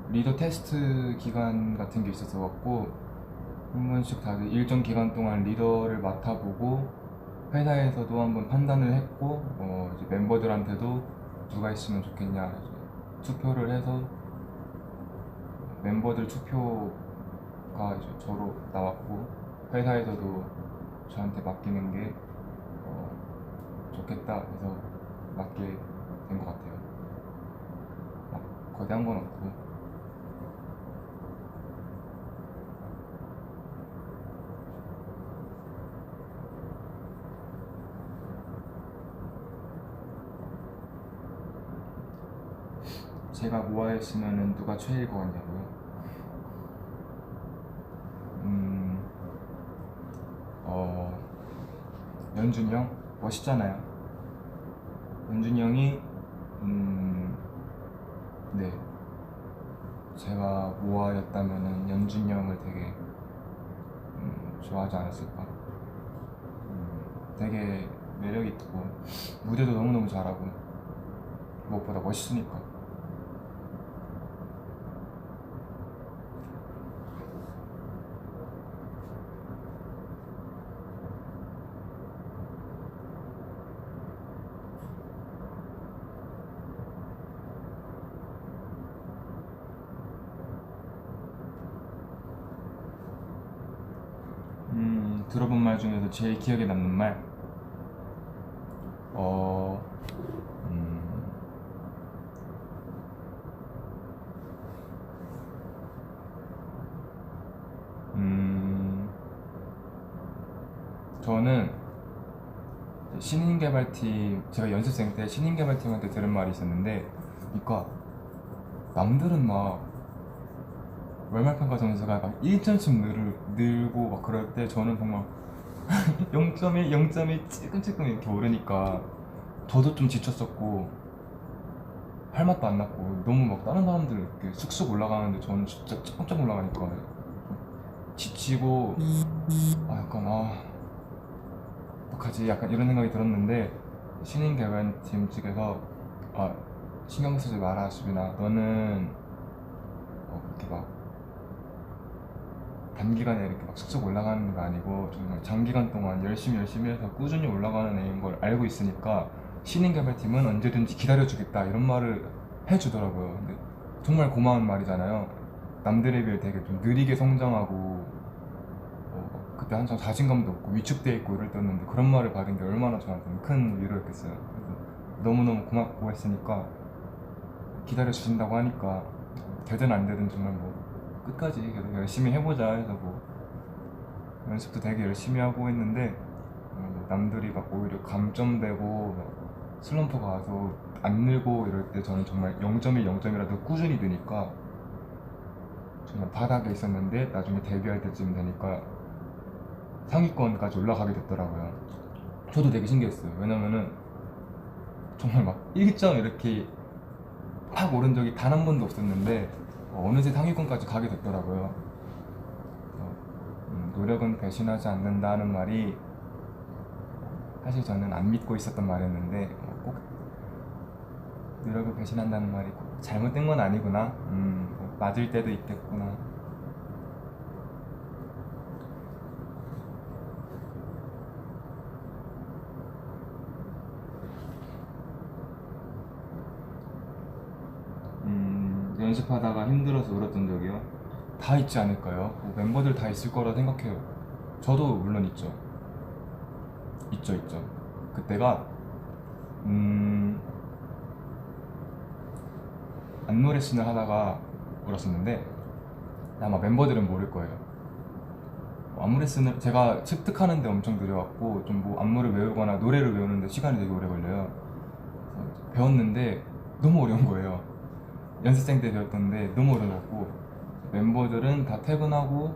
리더 테스트 기간 같은 게 있어서 갖고 한 번씩 다들 일정 기간 동안 리더를 맡아보고 회사에서도 한번 판단을 했고 이제 멤버들한테도 누가 있으면 좋겠냐 이제 투표를 해서 멤버들 투표가 이제 저로 나왔고 회사에서도 저한테 맡기는 게 좋겠다 해서 맡게 된 것 같아요. 막 거대한 건 없고. 제가 모아있으면 누가 최애일 것 같냐고요? 연준이 형? 멋있잖아요. 연준이 형이 네 제가 모아였다면은 연준이 형을 되게 좋아하지 않았을까. 되게 매력 있고 무대도 너무너무 잘하고 무엇보다 멋있으니까. 들어본 말 중에서 제일 기억에 남는 말, 저는 신인개발팀, 제가 연습생 때 신인개발팀한테 들은 말이 있었는데, 그러니까 남들은 막 월말평가 점수가 막 1점씩 늘고 막 그럴 때 저는 정말 0.1, 0.1 찔끔찔끔 이렇게 오르니까 저도 좀 지쳤었고 할 맛도 안 났고 너무 막 다른 사람들 이렇게 쑥쑥 올라가는데 저는 진짜 쫙쫙 올라가니까 지치고 약간 어떡하지 약간 이런 생각이 들었는데 신인 개발팀 측에서 신경 쓰지 마라 수빈아, 너는 그렇게 막 단기간에 이렇게 막 쑥쑥 올라가는 거 아니고 정말 장기간 동안 열심히 해서 꾸준히 올라가는 애인 걸 알고 있으니까 신인 개발팀은 언제든지 기다려주겠다 이런 말을 해주더라고요. 근데 정말 고마운 말이잖아요. 남들에 비해 되게 좀 느리게 성장하고 그때 한창 자신감도 없고 위축돼 있고 이럴 때였는데 그런 말을 받은 게 얼마나 저한테는 큰 위로였겠어요. 그래서 너무너무 고맙고 했으니까 기다려 주신다고 하니까 되든 안 되든 정말 뭐 끝까지 계속 열심히 해보자 해서 뭐 연습도 되게 열심히 하고 했는데 남들이 막 오히려 감점되고 슬럼프가 와서 안 늘고 이럴 때 저는 정말 0.1, 0점이라도 꾸준히 느니까 정말 바닥에 있었는데 나중에 데뷔할 때쯤 되니까 상위권까지 올라가게 됐더라고요. 저도 되게 신기했어요. 왜냐면은 정말 막 1점 이렇게 팍 오른 적이 단 한 번도 없었는데 어느새 상위권까지 가게 됐더라고요. 노력은 배신하지 않는다는 말이 사실 저는 안 믿고 있었던 말이었는데 꼭 노력을 배신한다는 말이 꼭 잘못된 건 아니구나. 맞을 때도 있겠구나. 연습하다가 힘들어서 울었던 적이요? 다 있지 않을까요? 뭐 멤버들 다 있을 거라 생각해요. 저도 물론 있죠. 있죠. 그때가 안무 레슨을 하다가 울었었는데 아마 멤버들은 모를 거예요. 안무 레슨을 제가 습득하는데 엄청 느려갖고 좀 뭐 안무를 외우거나 노래를 외우는데 시간이 되게 오래 걸려요. 그래서 배웠는데 너무 어려운 거예요. 연습생 때 배웠던데 너무 어려웠고 멤버들은 다 퇴근하고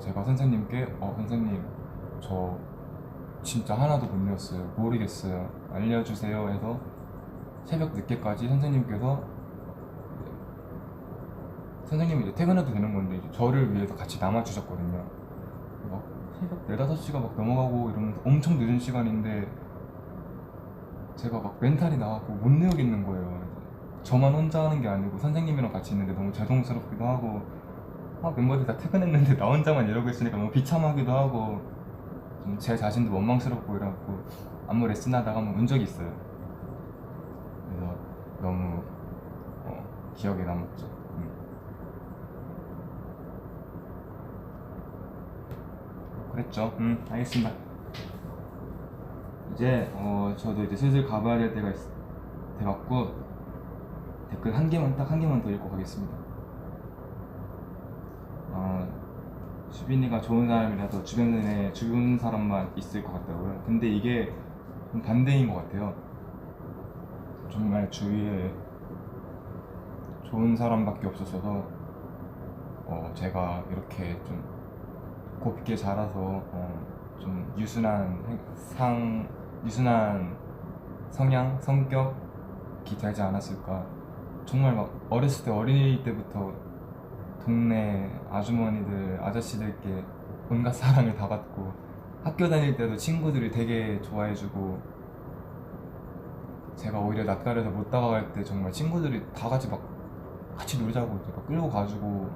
제가 선생님께 선생님 저 진짜 하나도 못 외웠어요. 모르겠어요. 알려주세요 해서 새벽 늦게까지 선생님이 이제 퇴근해도 되는 건데 이제 저를 위해서 같이 남아주셨거든요. 막 새벽 4~5시가 막 넘어가고 이러면서 엄청 늦은 시간인데 제가 막 멘탈이 나가고 못 외우겠는 거예요. 저만 혼자 하는 게 아니고 선생님이랑 같이 있는데 너무 죄송스럽기도 하고 멤버들 다 퇴근했는데 나 혼자만 이러고 있으니까 너무 비참하기도 하고 좀 제 자신도 원망스럽고 이래갖고 안무 레슨하다가 한번 운 적이 있어요. 그래서 너무 기억에 남았죠. 그랬죠. 알겠습니다. 이제 저도 이제 슬슬 가봐야 될 때가 돼갖고 댓글 한 개만 더 읽고 가겠습니다. 수빈이가 좋은 사람이라서 주변에 좋은 사람만 있을 것 같다고요. 근데 이게 좀 반대인 것 같아요. 정말 주위에 좋은 사람밖에 없었어서 제가 이렇게 좀 곱게 자라서 좀 유순한 성향, 성격이 되지 않았을까. 정말 막 어렸을 때 어린이 때부터 동네 아주머니들, 아저씨들께 온갖 사랑을 다 받고 학교 다닐 때도 친구들이 되게 좋아해주고 제가 오히려 낯가려서 못 다가갈 때 정말 친구들이 다 같이 막 같이 놀자고 막 끌고 가지고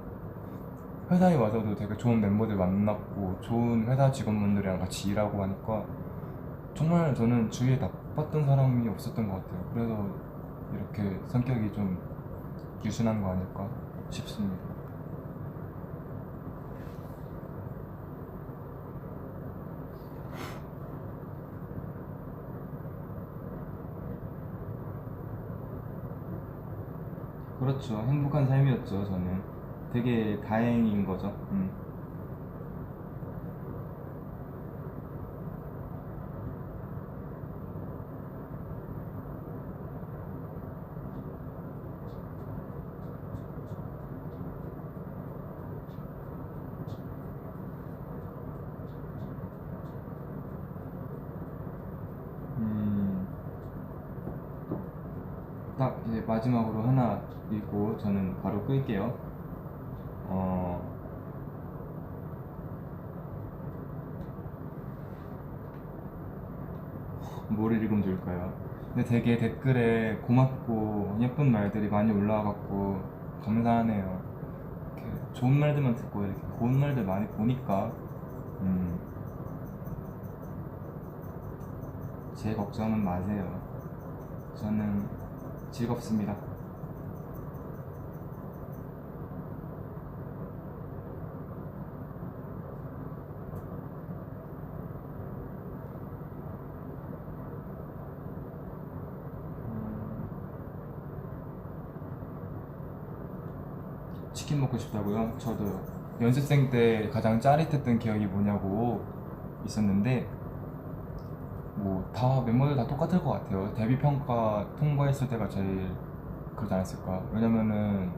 회사에 와서도 되게 좋은 멤버들 만났고 좋은 회사 직원분들이랑 같이 일하고 하니까 정말 저는 주위에 나빴던 사람이 없었던 것 같아요. 그래서 이렇게 성격이 좀 유순한 거 아닐까 싶습니다. 그렇죠. 행복한 삶이었죠. 저는 되게 다행인 거죠. 딱 이제 마지막으로 하나 읽고 저는 바로 끌게요. 뭐를 읽으면 좋을까요? 근데 되게 댓글에 고맙고 예쁜 말들이 많이 올라와갖고 감사하네요. 이렇게 좋은 말들만 듣고 이렇게 고운 말들 많이 보니까 제 걱정은 마세요. 저는 즐겁습니다. 치킨 먹고 싶다고요? 저도 연습생 때 가장 짜릿했던 기억이 뭐냐고 있었는데 뭐 다 멤버들 다 똑같을 것 같아요. 데뷔 평가 통과했을 때가 제일 그러지 않았을까. 왜냐면은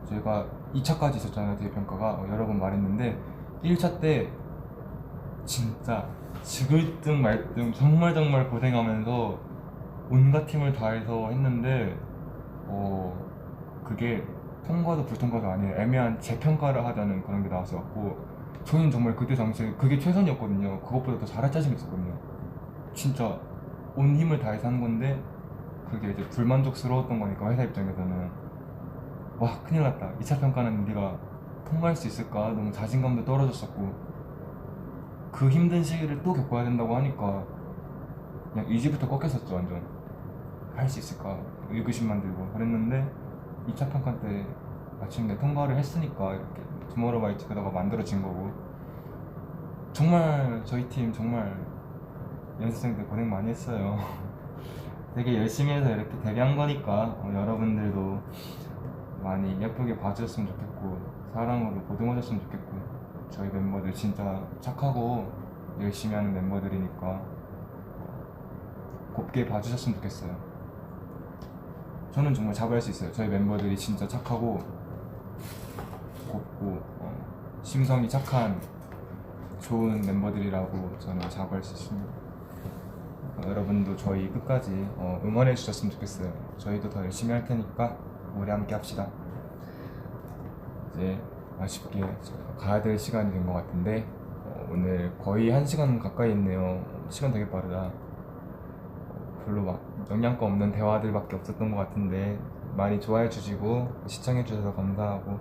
저희가 2차까지 있었잖아요. 데뷔 평가가 여러 번 말했는데 1차 때 진짜 죽을 듯 말 듯 정말 고생하면서 온갖 힘을 다해서 했는데 그게 통과도 불통과도 아니에요. 애매한 재평가를 하자는 그런 게 나왔어갖고 저희는 정말 그때 당시에 그게 최선이었거든요. 그것보다 더 잘할 자신 있었거든요. 진짜 온 힘을 다해서 한 건데 그게 이제 불만족스러웠던 거니까 회사 입장에서는 와 큰일 났다. 2차 평가는 우리가 통과할 수 있을까? 너무 자신감도 떨어졌었고 그 힘든 시기를 또 겪어야 된다고 하니까 그냥 의지부터 꺾였었죠. 완전 할 수 있을까? 의구심만 들고 그랬는데 2차 평가 때 마침내 통과를 했으니까 이렇게 투모로우바이 투게더가 만들어진 거고 정말 저희 팀 정말 연습생들 고생 많이 했어요. 되게 열심히 해서 이렇게 데뷔한 거니까 여러분들도 많이 예쁘게 봐주셨으면 좋겠고 사랑으로 보듬어줬으면 좋겠고 저희 멤버들 진짜 착하고 열심히 하는 멤버들이니까 곱게 봐주셨으면 좋겠어요. 저는 정말 자부할 수 있어요. 저희 멤버들이 진짜 착하고 곱고 심성이 착한 좋은 멤버들이라고 저는 자부할 수 있습니다. 여러분도 저희 끝까지 응원해 주셨으면 좋겠어요. 저희도 더 열심히 할 테니까 우리 함께 합시다. 이제 아쉽게 제가 가야 될 시간이 된 것 같은데 오늘 거의 1시간 가까이 했네요. 시간 되게 빠르다. 별로 막 영양가 없는 대화들밖에 없었던 것 같은데 많이 좋아해 주시고 시청해 주셔서 감사하고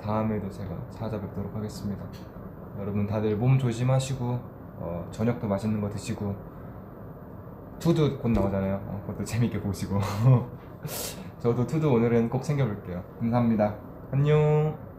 다음에도 제가 찾아뵙도록 하겠습니다. 여러분 다들 몸 조심하시고 저녁도 맛있는 거 드시고 투두 곧 나오잖아요. 그것도 재밌게 보시고 저도 투두 오늘은 꼭 챙겨볼게요. 감사합니다. 안녕.